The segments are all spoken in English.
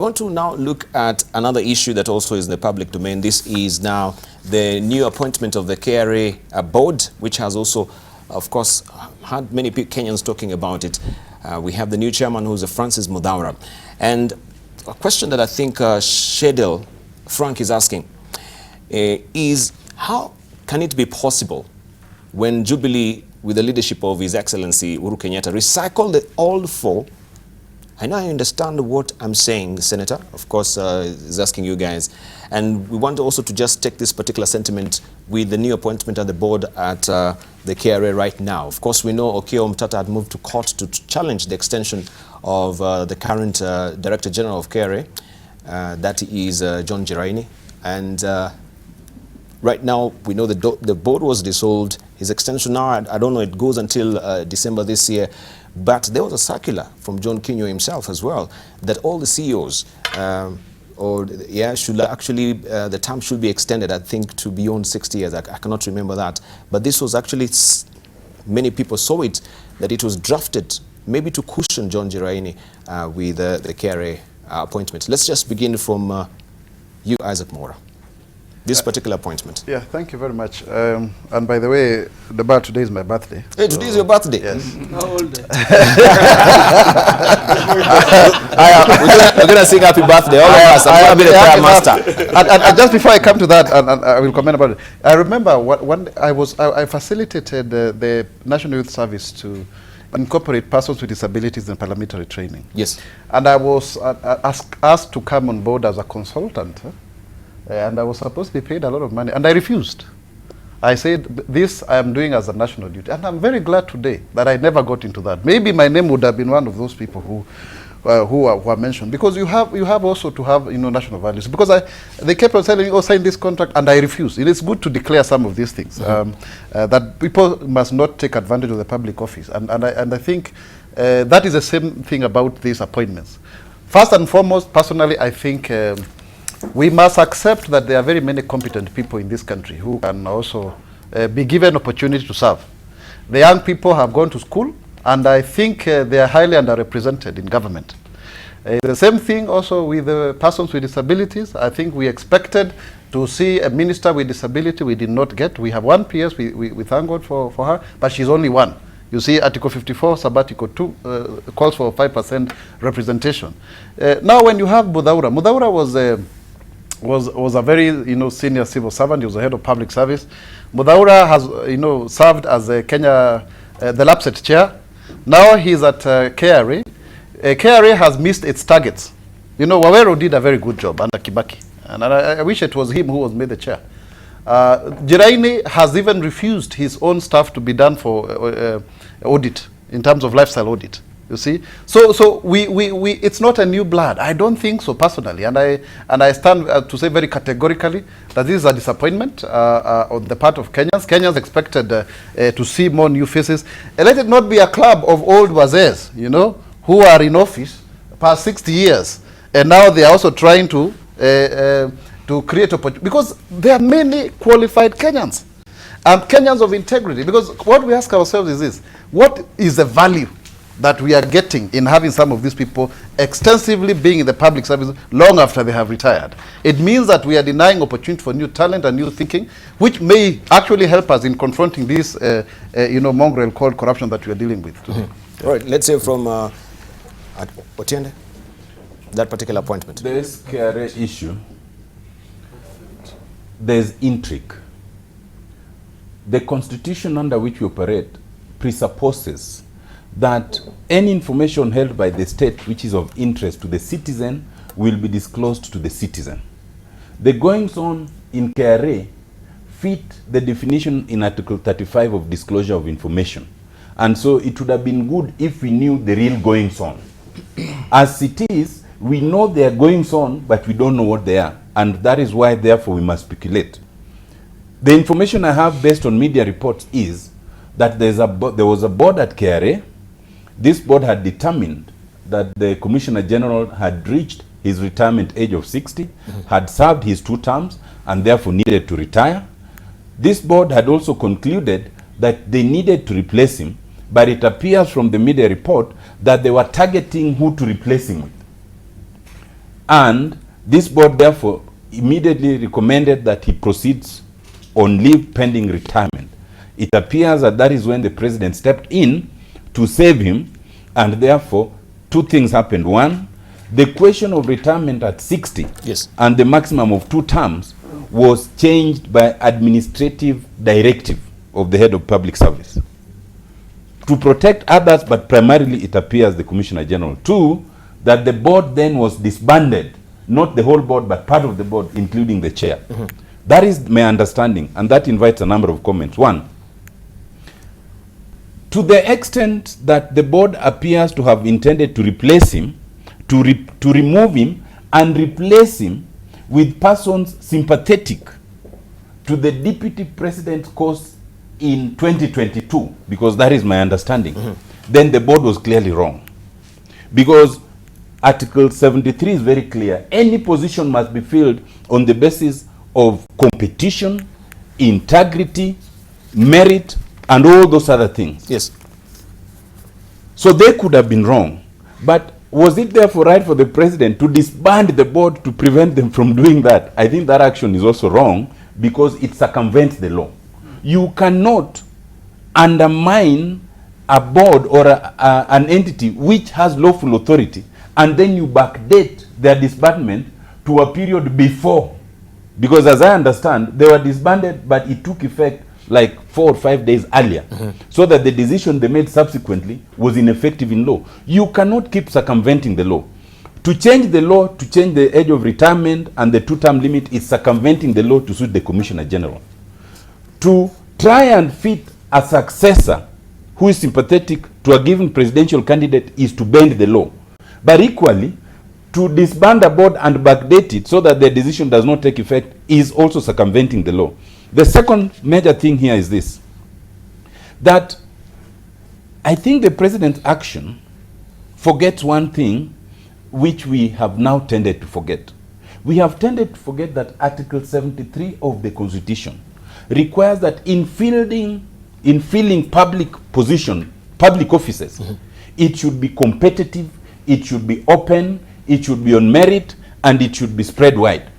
I want to now look at another issue that also is in the public domain. This is now the new appointment of the KRA board, which has also, of course, had many Kenyans talking about it. We have the new chairman, who's Francis Muthaura. And a question that I think Shedel Frank is asking is, how can it be possible when Jubilee, with the leadership of His Excellency Uhuru Kenyatta, recycled the old four? I know I understand what I'm saying, Senator. Of course, is asking you guys. And we want also to just take this particular sentiment with the new appointment at the board at the KRA right now. Of course, we know Okiya Omtata had moved to court to challenge the extension of the current Director General of KRA. That is John Giraini. And right now, we know the board was dissolved. His extension now, I don't know, it goes until December this year. But there was a circular from John Kinyo himself as well, that all the CEOs, should actually, the term should be extended, I think, to beyond 60 years. I cannot remember that. But this was actually, many people saw it, that it was drafted maybe to cushion John Giraini with the KRA appointment. Let's just begin from you, Isaac Muthaura. This particular appointment. Yeah, thank you very much. And by the way, Debarl, today is my birthday. Hey, today is your birthday? Yes. How old? We're going to sing happy birthday, all of us. I'm going to be the prayer master. And just before I come to that, and I will comment about it, I remember I facilitated the National Youth Service to incorporate persons with disabilities in parliamentary training. Yes. And I was asked to come on board as a consultant. And I was supposed to be paid a lot of money, and I refused. I said, this I am doing as a national duty. And I'm very glad today that I never got into that. Maybe my name would have been one of those people who are mentioned. Because you have also to have, national values. Because they kept on telling me, oh, sign this contract, and I refused. It is good to declare some of these things, that people must not take advantage of the public office. And I think that is the same thing about these appointments. First and foremost, personally, I think we must accept that there are very many competent people in this country who can also be given opportunity to serve. The young people have gone to school, and I think they are highly underrepresented in government. The same thing also with the persons with disabilities. I think we expected to see a minister with disability. We did not get. We have one PS, we thank God for her, but she's only one. You see, Article 54, Sub-Article 2 calls for 5% representation. Now, when you have Muthaura was a very senior civil servant. He was the head of public service. Muthaura has served as a Kenya the LAPSSET chair. Now he's at KRA. KRA has missed its targets. Waweru did a very good job under Kibaki, and I wish it was him who was made the chair. Giraini has even refused his own staff to be done for audit in terms of lifestyle audit. You see, so it's not a new blood. I don't think so personally, and I stand to say very categorically that this is a disappointment on the part of Kenyans. Kenyans expected to see more new faces. And let it not be a club of old wazees, who are in office past 60 years, and now they are also trying to create opportunity, because there are many qualified Kenyans and Kenyans of integrity. Because what we ask ourselves is this: what is the value that we are getting in having some of these people extensively being in the public service long after they have retired? It means that we are denying opportunity for new talent and new thinking, which may actually help us in confronting this, mongrel called corruption that we are dealing with. All right, let's hear from Otiende, that particular appointment. This KRA issue, there's intrigue. The constitution under which we operate presupposes that any information held by the state which is of interest to the citizen will be disclosed to the citizen. The goings-on in KRA fit the definition in Article 35 of disclosure of information. And so it would have been good if we knew the real goings-on. As it is, we know they are goings-on, but we don't know what they are. And that is why, therefore, we must speculate. The information I have based on media reports is that there was a board at KRA. This board had determined that the Commissioner General had reached his retirement age of 60, had served his 2 terms, and therefore needed to retire. This board had also concluded that they needed to replace him, but it appears from the media report that they were targeting who to replace him with. And this board therefore immediately recommended that he proceeds on leave pending retirement. It appears that that is when the president stepped in to save him, and therefore two things happened. One, the question of retirement at 60 and the maximum of 2 terms was changed by administrative directive of the head of public service to protect others, but primarily it appears the Commissioner General. 2, that the board then was disbanded, not the whole board, but part of the board, including the chair. That is my understanding, and that invites a number of comments. 1, to the extent that the board appears to have intended to replace him, to remove him and replace him with persons sympathetic to the deputy president's course in 2022, because that is my understanding, then the board was clearly wrong. Because Article 73 is very clear. Any position must be filled on the basis of competition, integrity, merit, and all those other things. Yes. So they could have been wrong. But was it therefore right for the president to disband the board to prevent them from doing that? I think that action is also wrong because it circumvents the law. You cannot undermine a board or an entity which has lawful authority and then you backdate their disbandment to a period before. Because as I understand, they were disbanded, but it took effect like 4 or 5 days earlier, so that the decision they made subsequently was ineffective in law. You cannot keep circumventing the law. To change the law, to change the age of retirement and the 2-term limit is circumventing the law to suit the Commissioner General. To try and fit a successor who is sympathetic to a given presidential candidate is to bend the law. But equally, to disband a board and backdate it so that the decision does not take effect is also circumventing the law. The second major thing here is this, that I think the president's action forgets one thing which we have now tended to forget. We have tended to forget that Article 73 of the Constitution requires that in filling public position, public offices, it should be competitive, it should be open, it should be on merit, and it should be spread wide.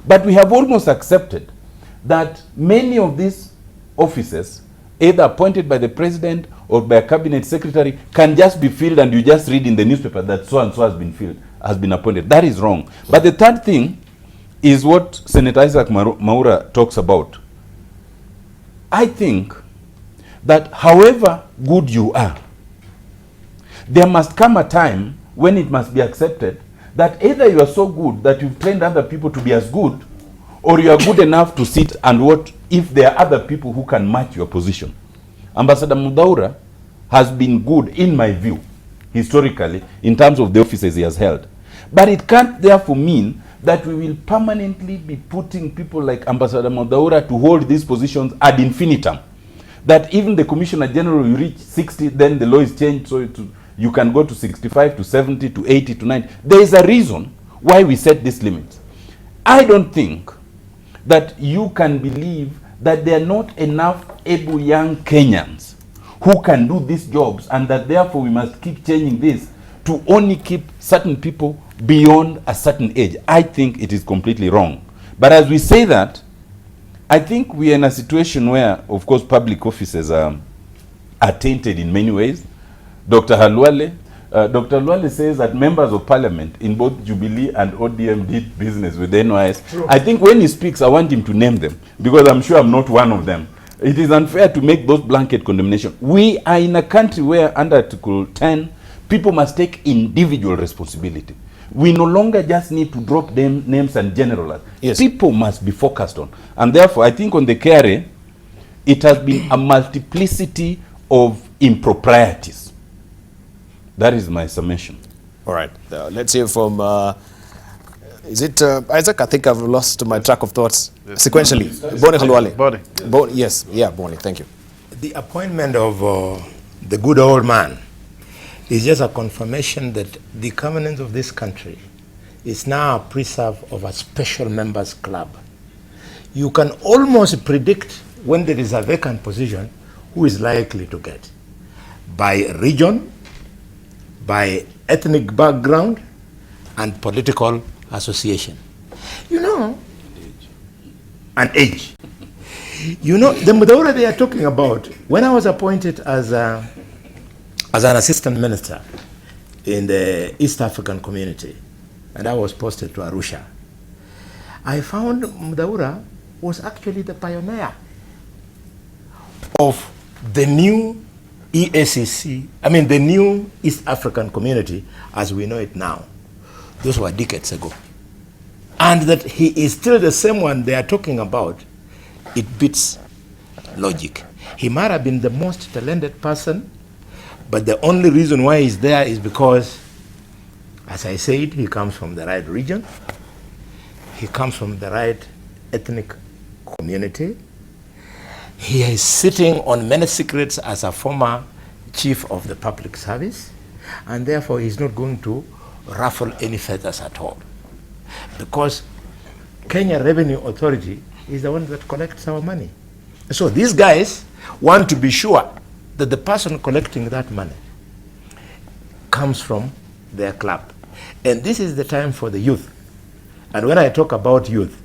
But we have almost accepted that many of these offices, either appointed by the president or by a cabinet secretary, can just be filled and you just read in the newspaper that so and so has been filled, has been appointed. That is wrong. But the third thing is what Senator Isaac Muthaura talks about. I think that however good you are, there must come a time when it must be accepted that either you are so good that you've trained other people to be as good, or you are good enough to sit and watch if there are other people who can match your position. Ambassador Muthaura has been good, in my view, historically, in terms of the offices he has held. But it can't therefore mean that we will permanently be putting people like Ambassador Muthaura to hold these positions ad infinitum. That even the Commissioner General, you reach 60, then the law is changed, so you can go to 65, to 70, to 80, to 90. There is a reason why we set this limit. I don't think that you can believe that there are not enough able young Kenyans who can do these jobs, and that therefore we must keep changing this to only keep certain people beyond a certain age. I think it is completely wrong. But as we say that, I think we are in a situation where, of course, public offices are tainted in many ways. Dr. Halwale says that members of parliament in both Jubilee and ODM did business with NYS. True. I think when he speaks, I want him to name them, because I'm sure I'm not one of them. It is unfair to make those blanket condemnations. We are in a country where under Article 10, people must take individual responsibility. We no longer just need to drop them names and generalize. Yes. People must be focused on. And therefore, I think on the KRA, it has been a multiplicity of improprieties. That is my summation. All right. Let's hear from, is it Isaac? I think I've lost my track of thoughts. Yes. Sequentially. Boni Halwale. Yes. Yeah, Boni. Thank you. The appointment of the good old man is just a confirmation that the governance of this country is now a preserve of a special members club. You can almost predict when there is a vacant position who is likely to get, by region, by ethnic background, and political association. You know, and age. You know, the Muthaura they are talking about, when I was appointed as an assistant minister in the East African community, and I was posted to Arusha, I found Muthaura was actually the pioneer of the new EACC, I mean the new East African community as we know it now. Those were decades ago. And that he is still the same one they are talking about, it beats logic. He might have been the most talented person, but the only reason why he's there is because, as I said, he comes from the right region, he comes from the right ethnic community, he is sitting on many secrets as a former chief of the public service, and therefore he's not going to ruffle any feathers at all. Because Kenya Revenue Authority is the one that collects our money. So these guys want to be sure that the person collecting that money comes from their club. And this is the time for the youth. And when I talk about youth,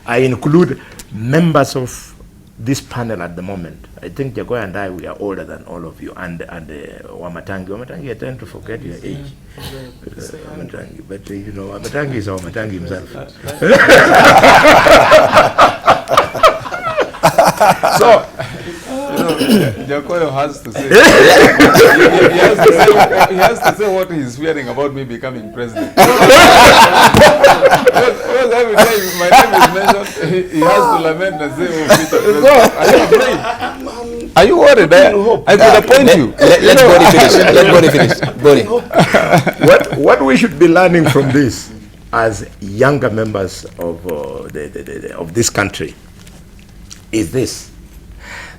I include members of this panel at the moment. I think Jagoy and I, we are older than all of you. And Wamatangi, I tend to forget your age. Wamatangi, but you know, Wamatangi is Wamatangi himself. So, Jacoyo has to say, he has to say what he's fearing about me becoming president. Because every time my name is mentioned, he has to lament and say, oh, Mr. President. Are you afraid? Are you worried? I could appoint you. Let Bori finish. Bori. What we should be learning from this as younger members of, of this country is this: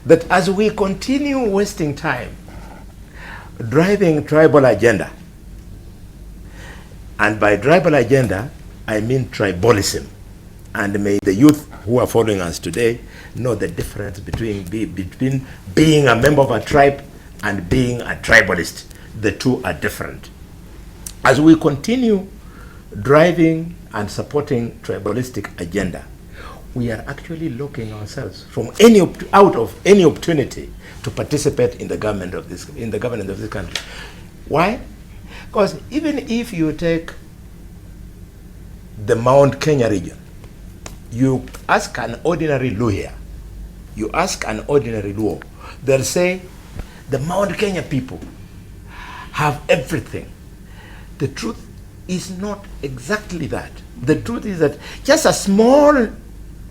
that as we continue wasting time driving tribal agenda, and by tribal agenda, I mean tribalism, and may the youth who are following us today know the difference between being a member of a tribe and being a tribalist. The two are different. As we continue driving and supporting tribalistic agenda, we are actually locking ourselves from out of any opportunity to participate in the government of this country. Why? Because even if you take the Mount Kenya region, you ask an ordinary Luhya, they'll say the Mount Kenya people have everything. The truth is not exactly that. The truth is that just a small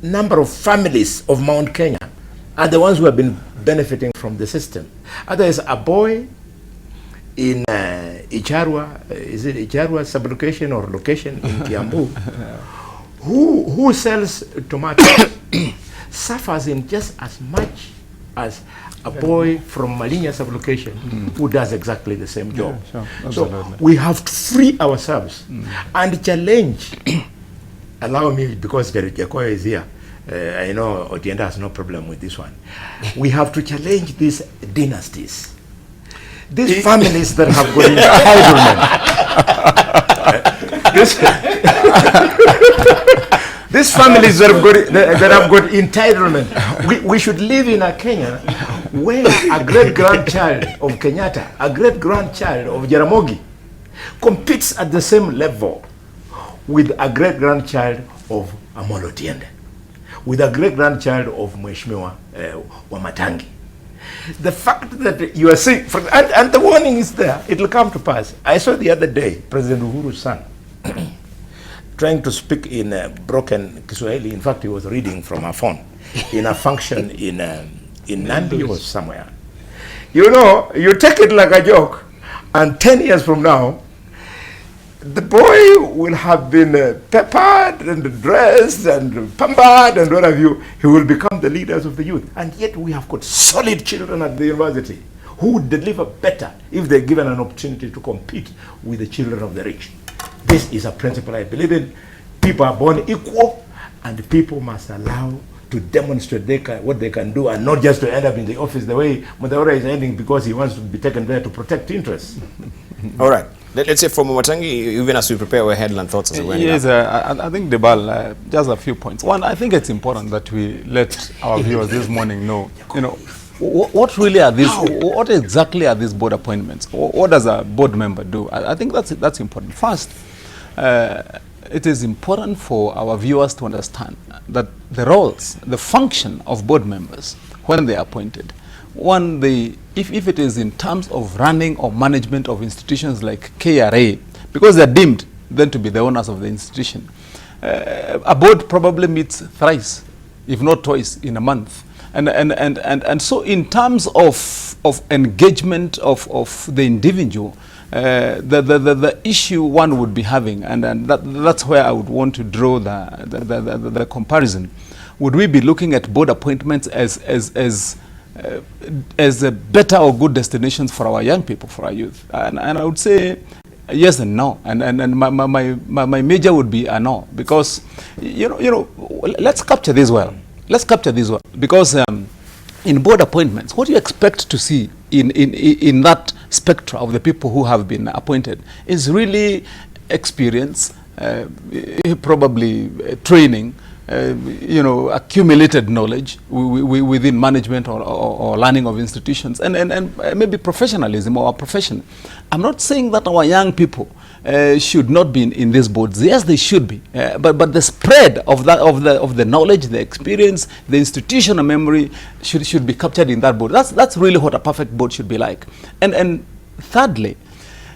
number of families of Mount Kenya are the ones who have been benefiting from the system. There's a boy in Icharwa, is it Icharwa sublocation or location in Kiambu, who sells tomatoes, suffers in just as much as a boy from Malinya sublocation who does exactly the same job. Yeah, sure. So we have to free ourselves and challenge. Allow me, because Jacoy is here, I know Otienda has no problem with this one. We have to challenge these dynasties. These families that have got entitlement. These families that have got entitlement. We should live in a Kenya where a great-grandchild of Kenyatta, a great-grandchild of Jaramogi, competes at the same level with a great-grandchild of Amolo Otiende, with a great-grandchild of Mheshimiwa Wamatangi. The fact that you are saying, and the warning is there, it will come to pass. I saw the other day President Uhuru's son trying to speak in broken Kiswahili. In fact, he was reading from a phone in a function in Nandi or somewhere. You know, you take it like a joke, and 10 years from now, the boy will have been peppered and dressed and pampered and what have you. He will become the leaders of the youth. And yet we have got solid children at the university who would deliver better if they're given an opportunity to compete with the children of the rich. This is a principle I believe in. People are born equal, and people must allow to demonstrate what they can do, and not just to end up in the office the way Muthaura is ending because he wants to be taken there to protect interests. All right. Let's say from Mwatangi, even as we prepare our headline thoughts as well. Yes, I think Debarl, just a few points. One, I think it's important that we let our viewers this morning know, what really are these, what exactly are these board appointments? What does a board member do? I think that's important. First, it is important for our viewers to understand that the roles, the function of board members when they are appointed. One, if it is in terms of running or management of institutions like KRA, because they're deemed then to be the owners of the institution, a board probably meets thrice, if not twice, in a month. And so in terms of engagement of the individual, the issue one would be having, and that's where I would want to draw the comparison. Would we be looking at board appointments as better or good destinations for our young people, for our youth? And I would say yes and no. And my major would be a no, because let's capture this well. Let's capture this well, because in board appointments, what you expect to see in that spectra of the people who have been appointed is really experience, probably training, accumulated knowledge within management or learning of institutions, and maybe professionalism or profession. I'm not saying that our young people should not be in these boards. Yes, they should be. But the spread of the knowledge, the experience, the institutional memory should be captured in that board. That's really what a perfect board should be like. And thirdly,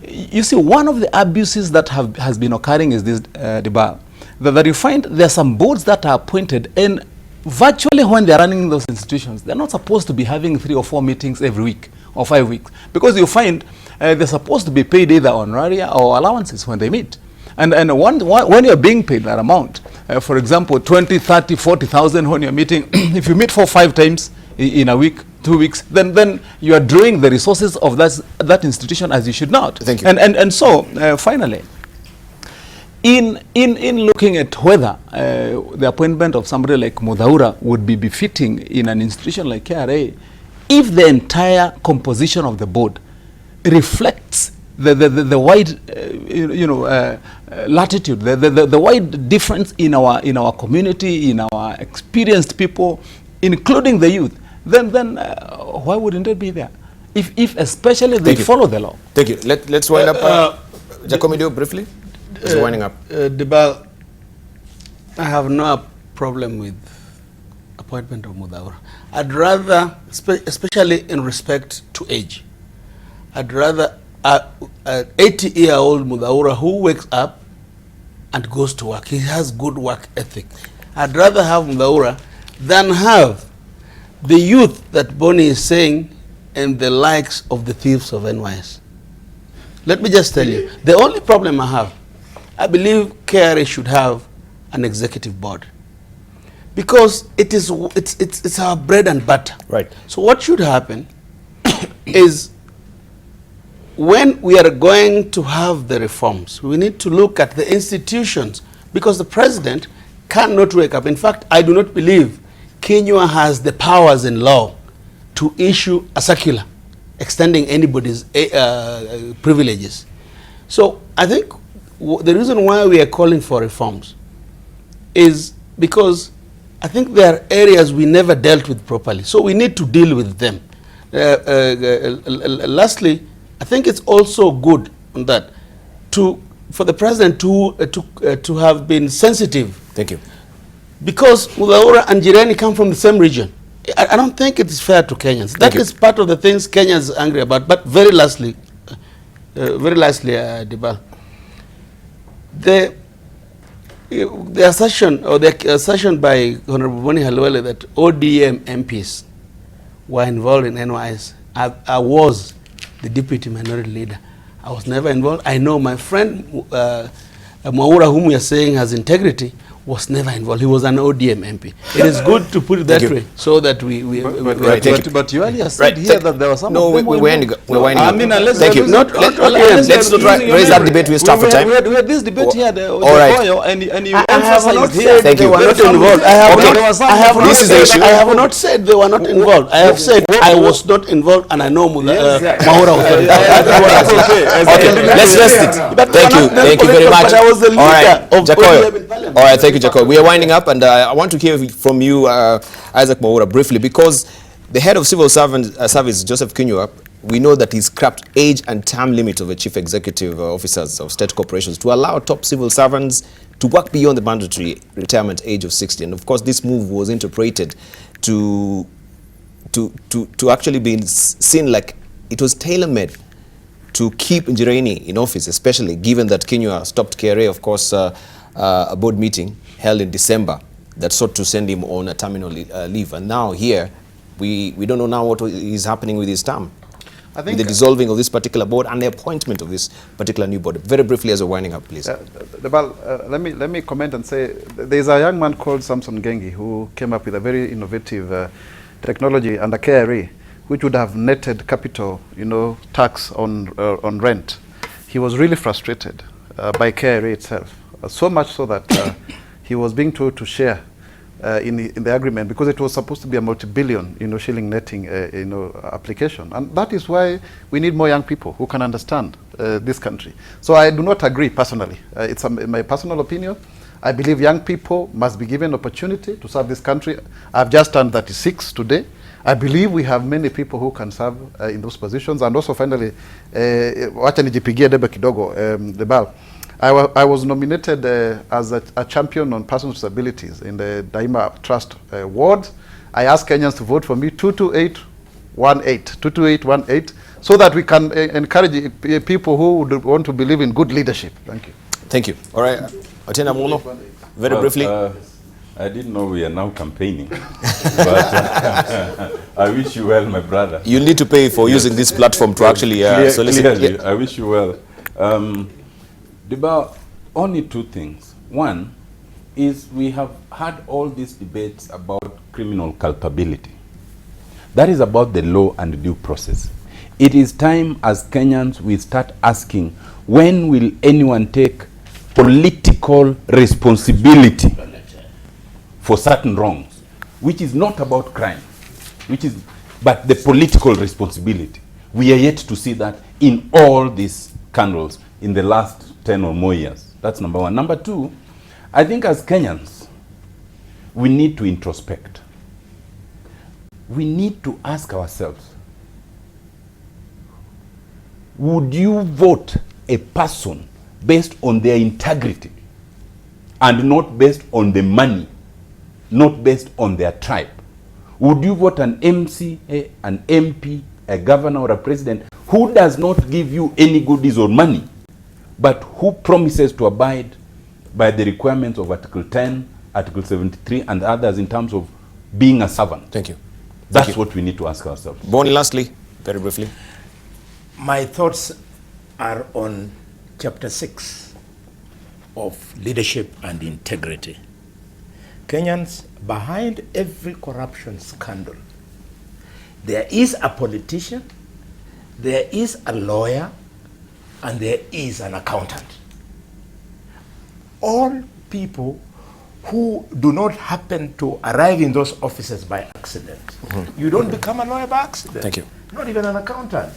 you see, one of the abuses that has been occurring is this, Debarl, that you find there are some boards that are appointed, and virtually when they're running those institutions, they're not supposed to be having 3 or 4 meetings every week or 5 weeks, because you find they're supposed to be paid either honoraria or allowances when they meet. And when you're being paid that amount, for example, 20, 30, 40,000 when you're meeting, if you meet 4 or 5 times in a week, 2 weeks, then you are drawing the resources of that institution as you should not. Thank you. And so, finally, in looking at whether the appointment of somebody like Muthaura would be befitting in an institution like KRA, if the entire composition of the board reflects the wide latitude, the wide difference in our community, in our experienced people, including the youth, then why wouldn't it be there? If especially they follow the law. Thank you. Let's wind up. Jacomidio, briefly. It's winding up. Debarl, I have no problem with appointment of Muthaura. I'd rather, especially in respect to age, I'd rather an 80-year-old Muthaura who wakes up and goes to work. He has good work ethic. I'd rather have Muthaura than have the youth that Bonnie is saying and the likes of the thieves of NYS. Let me just tell you, the only problem I have, I believe KRA should have an executive board, because it's our bread and butter. Right. So what should happen is, when we are going to have the reforms, we need to look at the institutions, because the president cannot wake up. In fact, I do not believe Kenya has the powers in law to issue a circular extending anybody's privileges. So I think the reason why we are calling for reforms is because I think there are areas we never dealt with properly. So we need to deal with them. Lastly, I think it's also good on that for the president to have been sensitive. Thank you. Because Muthaura and Jirani come from the same region. I don't think it is fair to Kenyans. That is part of the things Kenyans are angry about. But very lastly, Debarl, the assertion or the assertion by Honorable Boni Halwele that ODM MPs were involved in NYS. I was the deputy minority leader. I was never involved. I know my friend Muthaura, whom we are saying has integrity, was never involved. He was an ODM MP. It is good to put it that way, so that But you earlier said here that there was some. No, we're winding up. I mean, unless thank you. Let's not raise that debate. We start for time. We had this debate here, all right. and you I have not emphasized said Thank they you. were not involved. I have not This is the issue. I have not said they were not involved. I have said I was not involved, and I know Muthaura was not involved. Okay, let's rest it. Thank you. Thank you very much. But I was the leader of Jacoyo. ODM in Parliament. All right, thank you, Jacob. We are winding up, and I want to hear from you, Isaac Muthaura, briefly, because the head of civil service, Joseph Kinyua, we know that he's scrapped age and term limit of the chief executive officers of state corporations to allow top civil servants to work beyond the mandatory retirement age of 60. And of course, this move was interpreted to actually be seen like it was tailor-made to keep Njireni in office, especially given that Kinyua stopped KRA, of course, a board meeting held in December that sought to send him on a terminal leave. And now here, we don't know now what is happening with his term. I think with the dissolving of this particular board and the appointment of this particular new board. Very briefly, as we're winding up, please. Debarl, let me comment and say there's a young man called Samson Gengi who came up with a very innovative technology under KRA, which would have netted capital, tax on rent. He was really frustrated by KRA itself, so much so that he was being told to share in the agreement, because it was supposed to be a multi-billion, shilling netting, application, and that is why we need more young people who can understand this country. So I do not agree personally. It's my personal opinion. I believe young people must be given opportunity to serve this country. I've just turned 36 today. I believe we have many people who can serve in those positions. And also finally, wacha nijipigie debe kidogo, Debarl. I was nominated as a champion on persons with disabilities in the Daima Trust Ward. I asked Kenyans to vote for me, 22818, so that we can encourage people who would want to believe in good leadership. Thank you. Thank you. All right, Atena Mono, very briefly. I didn't know we are now campaigning, but I wish you well, my brother. You need to pay for using this platform to actually solicit. Clearly, I wish you well. Debarl, only two things. One is we have had all these debates about criminal culpability. That is about the law and due process. It is time as Kenyans we start asking, when will anyone take political responsibility for certain wrongs, which is not about crime, but the political responsibility. We are yet to see that in all these scandals in the last 10 or more years. That's number one. Number two, I think as Kenyans, we need to introspect. We need to ask ourselves, would you vote a person based on their integrity and not based on the money, not based on their tribe? Would you vote an MC, an MP, a governor or a president who does not give you any goodies or money, but who promises to abide by the requirements of Article 10, Article 73, and others in terms of being a servant? Thank you. That's what we need to ask ourselves. Bonnie, lastly, very briefly. My thoughts are on Chapter 6 of Leadership and Integrity. Kenyans, behind every corruption scandal, there is a politician, there is a lawyer, and there is an accountant. All people who do not happen to arrive in those offices by accident. Mm-hmm. You don't become a lawyer by accident. Thank you. Not even an accountant.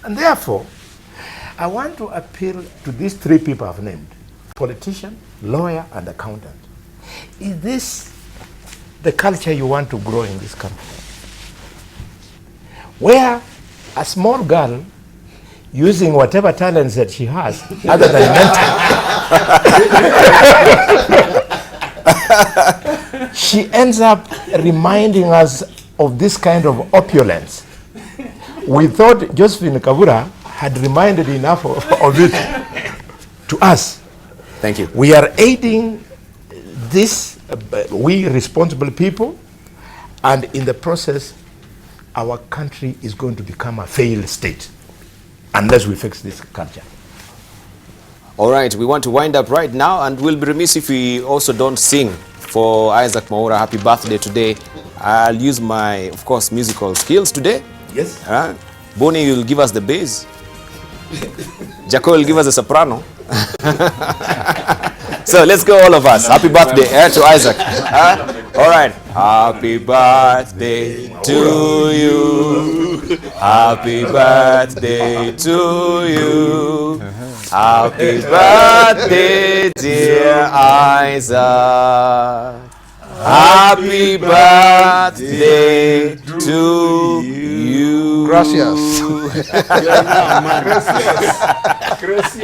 And therefore, I want to appeal to these three people I've named: politician, lawyer, and accountant. Is this the culture you want to grow in this country? Where a small girl, using whatever talents that she has, other than mental, she ends up reminding us of this kind of opulence. We thought Josephine Kavura had reminded enough of it to us. Thank you. We are aiding this, we responsible people, and in the process, our country is going to become a failed state unless we fix this culture. All right, we want to wind up right now, and we'll be remiss if we also don't sing for Isaac Muthaura. Happy birthday today. I'll use my, of course, musical skills today. Yes. Bonnie will give us the bass. Jaco will give us the soprano. So let's go, all of us. Happy birthday to Isaac. All right. Happy birthday to you. Happy birthday to you. Happy birthday, dear Isaac. Happy birthday to you. Gracias. Gracias.